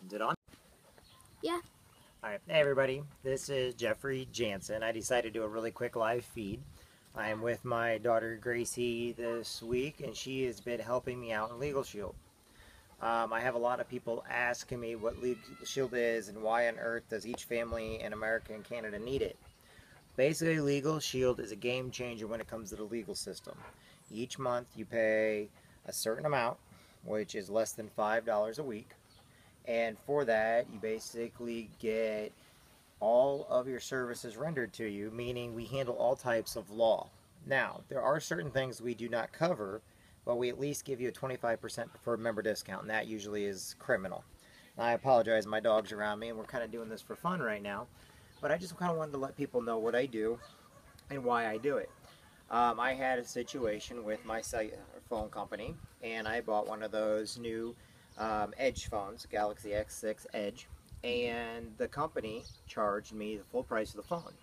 Is it on? Yeah. Alright, hey everybody, this is Jeffrey Jansen. I decided to do a really quick live feed. I am with my daughter Gracie this week, and she has been helping me out in Legal Shield. I have a lot of people asking me what Legal Shield is and why on earth does each family in America and Canada need it. Basically, Legal Shield is a game changer when it comes to the legal system. Each month you pay a certain amount, which is less than $5 a week. And for that, you basically get all of your services rendered to you, meaning we handle all types of law. Now, there are certain things we do not cover, but we at least give you a 25% preferred member discount, and that usually is criminal. Now, I apologize, my dog's around me, and we're kind of doing this for fun right now, but I just kind of wanted to let people know what I do and why I do it. I had a situation with my phone company, and I bought one of those new Edge phones, Galaxy S6 Edge, and the company charged me the full price of the phone.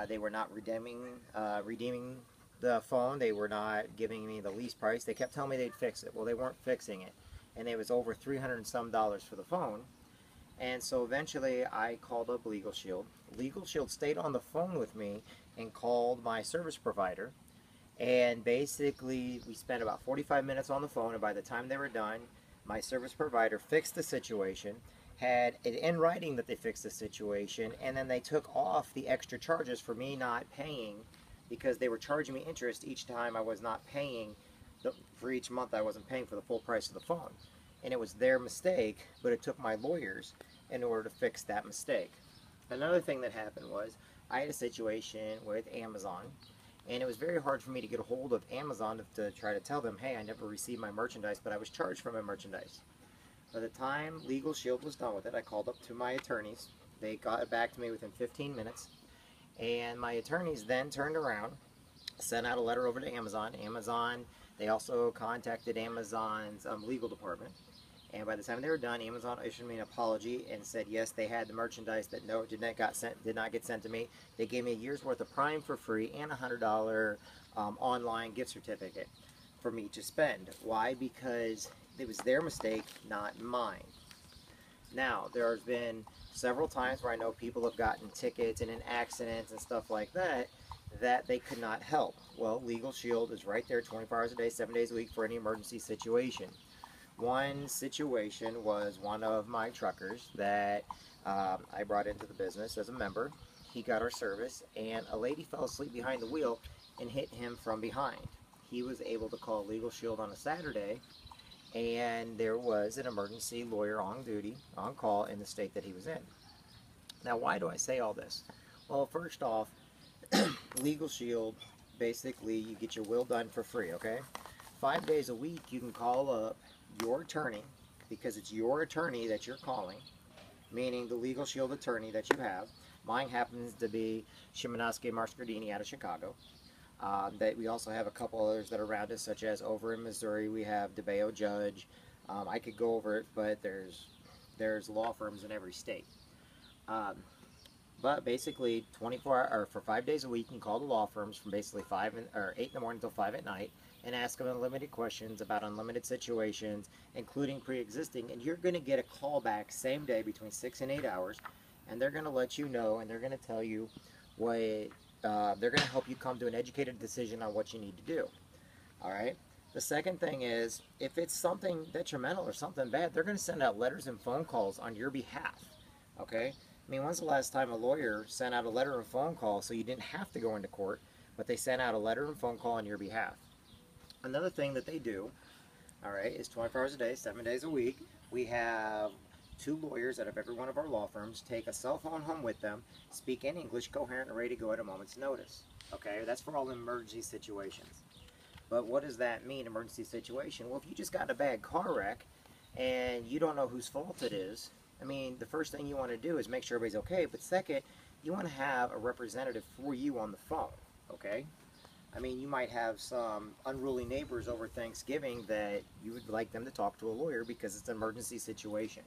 They were not redeeming the phone. They were not giving me the least price. They kept telling me they'd fix it. Well, they weren't fixing it, and it was over $300 and some for the phone. And so eventually I called up Legal Shield. Legal Shield stayed on the phone with me and called my service provider, and basically we spent about 45 minutes on the phone, and by the time they were done, my service provider fixed the situation, had it in writing that they fixed the situation, and then they took off the extra charges for me not paying, because they were charging me interest each time I was not paying, for each month I wasn't paying for the full price of the phone. And it was their mistake, but it took my lawyers in order to fix that mistake. Another thing that happened was I had a situation with Amazon, and it was very hard for me to get a hold of Amazon to try to tell them, hey, I never received my merchandise, but I was charged for my merchandise. By the time Legal Shield was done with it, I called up to my attorneys. They got it back to me within 15 minutes. And my attorneys then turned around, sent out a letter over to Amazon. They also contacted Amazon's legal department. And by the time they were done, Amazon issued me an apology and said, yes, they had the merchandise that did not get sent to me. They gave me a year's worth of Prime for free and a $100 online gift certificate for me to spend. Why? Because it was their mistake, not mine. Now, there's been several times where I know people have gotten tickets and in accidents and stuff like that they could not help. Well, Legal Shield is right there 24 hours a day, 7 days a week for any emergency situation. One situation was one of my truckers that I brought into the business as a member. He got our service, and a lady fell asleep behind the wheel and hit him from behind. He was able to call Legal Shield on a Saturday, and there was an emergency lawyer on duty, on call, in the state that he was in. Now, why do I say all this? Well, first off, Legal Shield, basically, you get your will done for free, okay? 5 days a week, you can call up your attorney, because it's your attorney that you're calling, meaning the Legal Shield attorney that you have. Mine happens to be Szymanowski Mascardini out of Chicago. That we also have a couple others that are around us, such as over in Missouri, we have DeBeo Judge. I could go over it, but there's law firms in every state. But basically, for 5 days a week, you can call the law firms from basically 8 in the morning until 5 at night, and ask them unlimited questions about unlimited situations, including pre-existing, and you're going to get a call back same day between 6 and 8 hours, and they're going to let you know, and they're going to tell you what they're going to help you come to an educated decision on what you need to do. All right. The second thing is, if it's something detrimental or something bad, they're going to send out letters and phone calls on your behalf. Okay. I mean, when's the last time a lawyer sent out a letter and phone call so you didn't have to go into court, but they sent out a letter and phone call on your behalf? Another thing that they do, all right, is 24 hours a day, 7 days a week. We have 2 lawyers out of every one of our law firms take a cell phone home with them, speak in English, coherent, and ready to go at a moment's notice. Okay, that's for all emergency situations. But what does that mean, emergency situation? Well, if you just got in a bad car wreck and you don't know whose fault it is, I mean, the first thing you want to do is make sure everybody's okay, but second, you want to have a representative for you on the phone, okay? I mean, you might have some unruly neighbors over Thanksgiving that you would like them to talk to a lawyer because it's an emergency situation.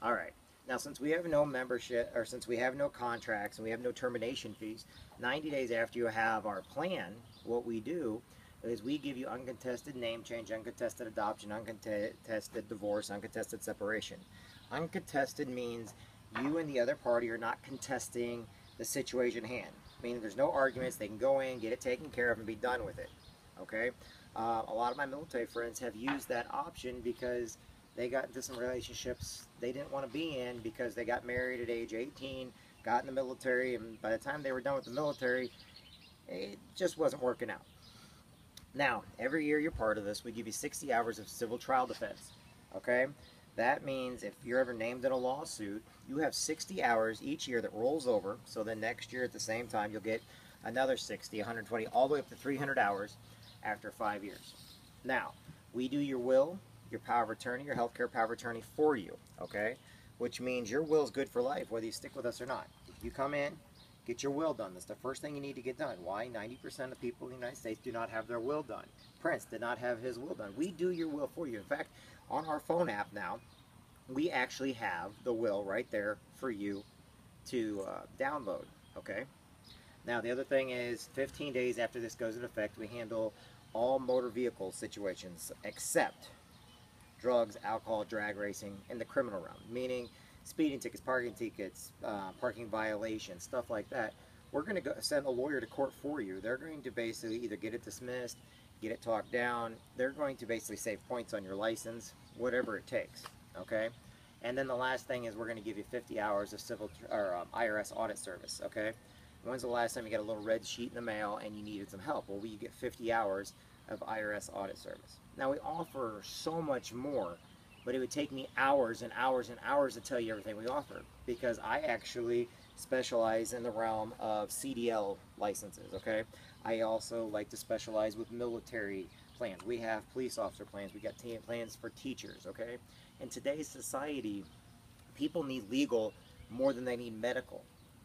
All right. Now, since we have no membership, or since we have no contracts and we have no termination fees, 90 days after you have our plan, what we do is we give you uncontested name change, uncontested adoption, uncontested divorce, uncontested separation. Uncontested means you and the other party are not contesting the situation at hand, meaning there's no arguments. They can go in, get it taken care of, and be done with it. Okay? A lot of my military friends have used that option because they got into some relationships they didn't want to be in because they got married at age 18, got in the military, and by the time they were done with the military, it just wasn't working out. Now, every year you're part of this, we give you 60 hours of civil trial defense. Okay? That means if you're ever named in a lawsuit, you have 60 hours each year that rolls over, so then next year at the same time you'll get another 60, 120, all the way up to 300 hours after 5 years. Now, we do your will, your power of attorney, your healthcare power of attorney for you, okay? Which means your will is good for life, whether you stick with us or not. If you come in, get your will done. That's the first thing you need to get done. Why? 90% of people in the United States do not have their will done. Prince did not have his will done. We do your will for you. In fact, on our phone app now, we actually have the will right there for you to download, okay? Now, the other thing is 15 days after this goes into effect, we handle all motor vehicle situations except drugs, alcohol, drag racing, and the criminal realm, meaning speeding tickets, parking violations, stuff like that. We're going to send a lawyer to court for you. They're going to basically either get it dismissed, get it talked down. They're going to basically save points on your license, whatever it takes, okay? And then the last thing is we're going to give you 50 hours of IRS audit service, okay? When's the last time you got a little red sheet in the mail and you needed some help? Well, you get 50 hours of IRS audit service. Now, we offer so much more, but it would take me hours and hours and hours to tell you everything we offer because I actually specialize in the realm of CDL licenses, okay? I also like to specialize with military plans. We have police officer plans. We got plans for teachers, okay? In today's society, people need legal more than they need medical.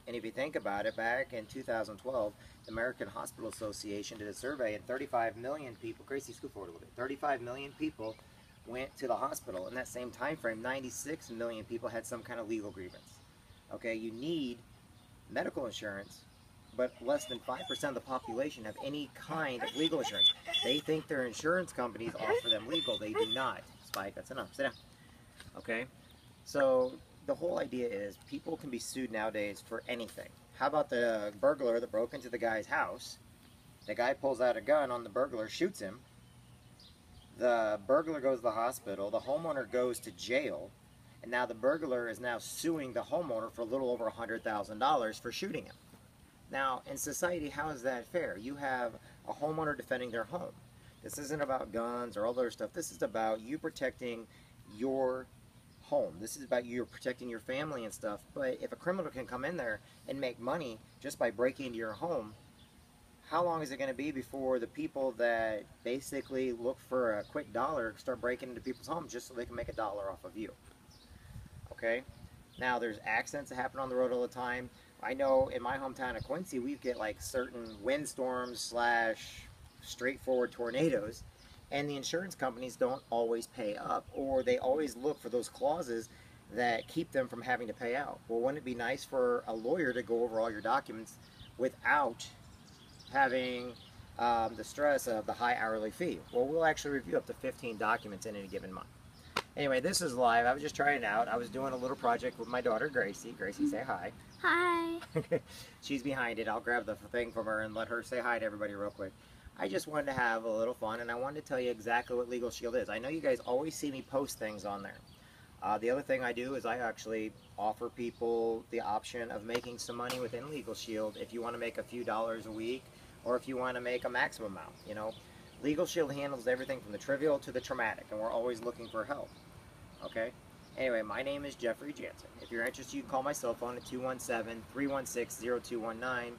And if you think about it, back in 2012, the American Hospital Association did a survey, and 35 million people, Gracie, scoot forward a little bit, 35 million people went to the hospital. In that same time frame, 96 million people had some kind of legal grievance. Okay, you need medical insurance, but less than 5% of the population have any kind of legal insurance. They think their insurance companies offer them legal. They do not. Spike, that's enough. Sit down. Okay, so the whole idea is people can be sued nowadays for anything. How about the burglar that broke into the guy's house? The guy pulls out a gun on the burglar, shoots him. The burglar goes to the hospital. The homeowner goes to jail. And now the burglar is now suing the homeowner for a little over $100,000 for shooting him. Now, in society, how is that fair? You have a homeowner defending their home. This isn't about guns or all that other stuff. This is about you protecting your home. This is about you protecting your family and stuff. But if a criminal can come in there and make money just by breaking into your home, how long is it going to be before the people that basically look for a quick dollar start breaking into people's homes just so they can make $1 off of you? Okay? Now, there's accidents that happen on the road all the time. I know in my hometown of Quincy, we get like certain windstorms / straightforward tornadoes, and the insurance companies don't always pay up, or they always look for those clauses that keep them from having to pay out. Well, wouldn't it be nice for a lawyer to go over all your documents without having the stress of the high hourly fee? Well, we'll actually review up to 15 documents in any given month. Anyway, this is live. I was just trying it out. I was doing a little project with my daughter, Gracie. Gracie, say hi. Hi. She's behind it. I'll grab the thing from her and let her say hi to everybody real quick. I just wanted to have a little fun, and I wanted to tell you exactly what Legal Shield is. I know you guys always see me post things on there. The other thing I do is I actually offer people the option of making some money within Legal Shield if you want to make a few dollars a week, or if you want to make a maximum amount, you know. Legal Shield handles everything from the trivial to the traumatic, and we're always looking for help. Okay? Anyway, my name is Jeffrey Jansen. If you're interested, you can call my cell phone at 217-316-0219.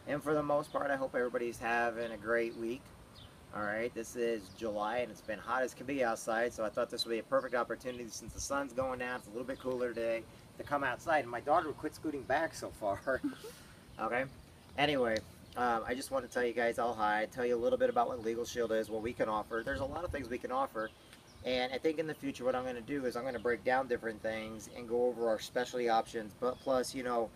And for the most part, I hope everybody's having a great week. Alright, this is July, and it's been hot as can be outside, so I thought this would be a perfect opportunity, since the sun's going down, it's a little bit cooler today, to come outside. And my daughter would quit scooting back so far. Okay? Anyway, I just want to tell you guys all hi, tell you a little bit about what Legal Shield is, what we can offer. There's a lot of things we can offer, and I think in the future what I'm going to do is I'm going to break down different things and go over our specialty options, but plus, you know,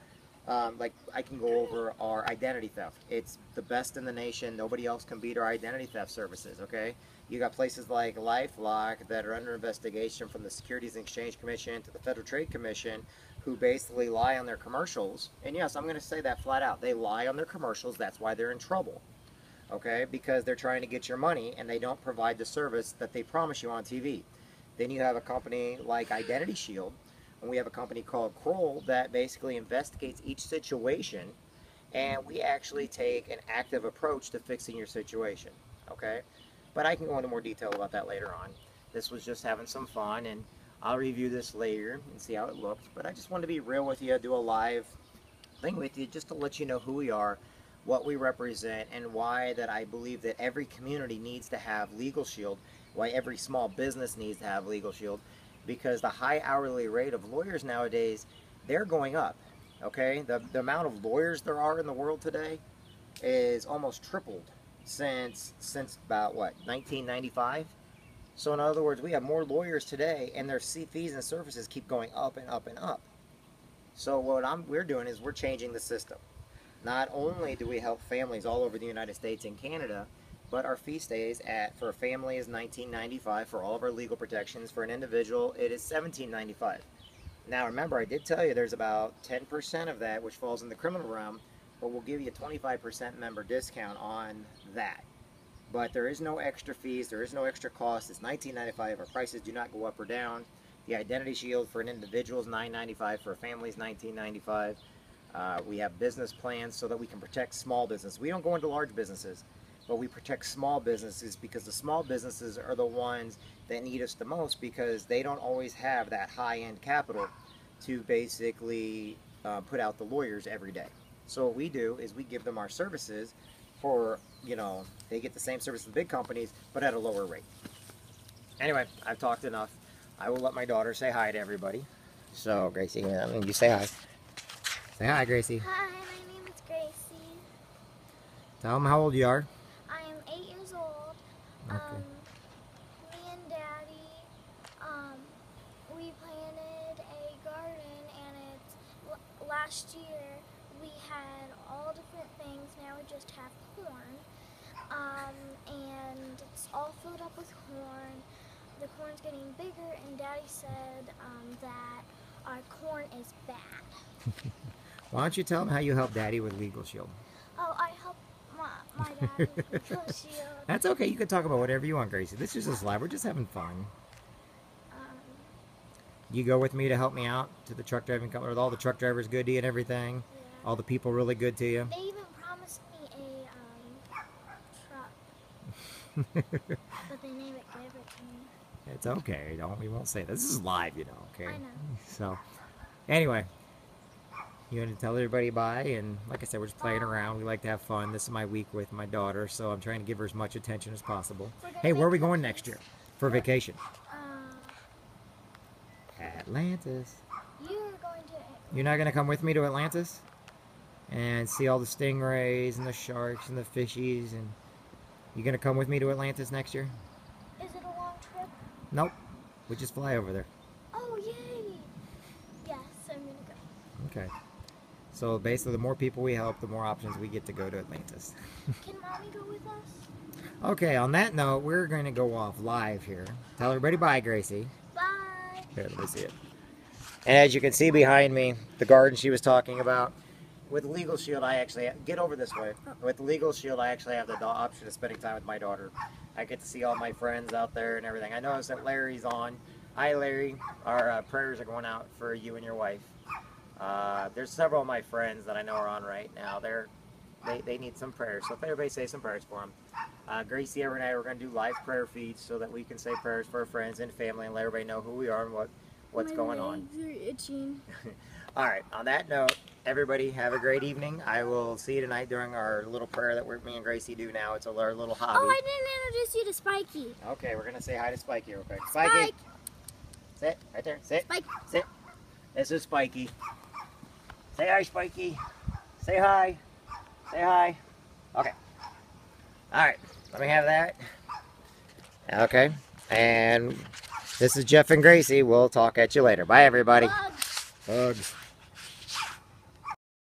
like I can go over our identity theft. It's the best in the nation. Nobody else can beat our identity theft services, okay? You got places like LifeLock that are under investigation from the Securities and Exchange Commission to the Federal Trade Commission, who basically lie on their commercials. And yes, I'm going to say that flat out. They lie on their commercials. That's why they're in trouble, okay? Because they're trying to get your money and they don't provide the service that they promise you on TV. Then you have a company like Identity Shield, and we have a company called Kroll that basically investigates each situation, and we actually take an active approach to fixing your situation, okay? But I can go into more detail about that later on. This was just having some fun, and I'll review this later and see how it looks. But I just wanted to be real with you, do a live thing with you, just to let you know who we are, what we represent, and why that I believe that every community needs to have Legal Shield, why every small business needs to have Legal Shield, because the high hourly rate of lawyers nowadays, they're going up, okay? The amount of lawyers there are in the world today is almost tripled since about, what, 1995? So in other words, we have more lawyers today, and their fees and services keep going up and up and up. So what we're doing is we're changing the system. Not only do we help families all over the United States and Canada, but our fee stays at, for a family is $19.95 for all of our legal protections. For an individual, it is $17.95. Now remember, I did tell you there's about 10% of that which falls in the criminal realm, but we'll give you a 25% member discount on that. But there is no extra fees, there is no extra cost. It's $19.95. Our prices do not go up or down. The Identity Shield for an individual is $9.95. For a family is $19.95. We have business plans so that we can protect small business. We don't go into large businesses, but we protect small businesses because the small businesses are the ones that need us the most, because they don't always have that high-end capital to basically put out the lawyers every day. So what we do is we give them our services for, you know, they get the same service as the big companies, but at a lower rate. Anyway, I've talked enough. I will let my daughter say hi to everybody. So, Gracie, you say hi. Say hi, Gracie. Hi, my name is Gracie. Tell them how old you are. I am 8 years old. Okay. Me and Daddy, we planted a garden, and it's last year we had all different things. Now we just have corn, and it's all filled up with corn. The corn's getting bigger, and Daddy said that our corn is bad. Why don't you tell them how you help Daddy with Legal Shield? Oh, I help my dad with Legal Shield. That's okay. You can talk about whatever you want, Gracie. This is just live. We're just having fun. You go with me to help me out to the truck driving company? Are all the truck drivers good to you and everything? Yeah. All the people really good to you? They even promised me a truck, but they never gave it to me. It's okay. We won't say that. This is live, you know, okay? I know. So, anyway, you want to tell everybody bye? And like I said, we're just playing around. We like to have fun. This is my week with my daughter, so I'm trying to give her as much attention as possible. Hey, where are we going next year for vacation? Atlantis. You're not going to come with me to Atlantis and see all the stingrays and the sharks and the fishies? And you going to come with me to Atlantis next year? Is it a long trip? Nope. We just fly over there. Oh, yay! Yes, I'm going to go. Okay. So basically, the more people we help, the more options we get to go to Atlantis. Can Mommy go with us? Okay, on that note, we're going to go off live here. Tell everybody bye, Gracie. Bye! Here, let me see it. And as you can see behind me, the garden she was talking about. With Legal Shield, I actually get over this way. With Legal Shield, I actually have the option of spending time with my daughter. I get to see all my friends out there and everything. I noticed that Larry's on. Hi, Larry. Our prayers are going out for you and your wife. There's several of my friends that I know are on right now. They need some prayers. So if everybody say some prayers for them. Gracie, every night we're going to do live prayer feeds so that we can say prayers for our friends and family and let everybody know who we are and what's going on. My legs are itching. All right, on that note, everybody have a great evening. I will see you tonight during our little prayer that me and Gracie do now. It's our little hobby. Oh, I didn't introduce you to Spiky. Okay, we're going to say hi to Spiky real quick. Spiky! Sit, right there, sit. Spike. Sit. This is Spiky. Say hi, Spiky. Say hi. Say hi. Okay. All right, let me have that. Okay, and this is Jeff and Gracie. We'll talk at you later. Bye, everybody. Bugs. Bugs.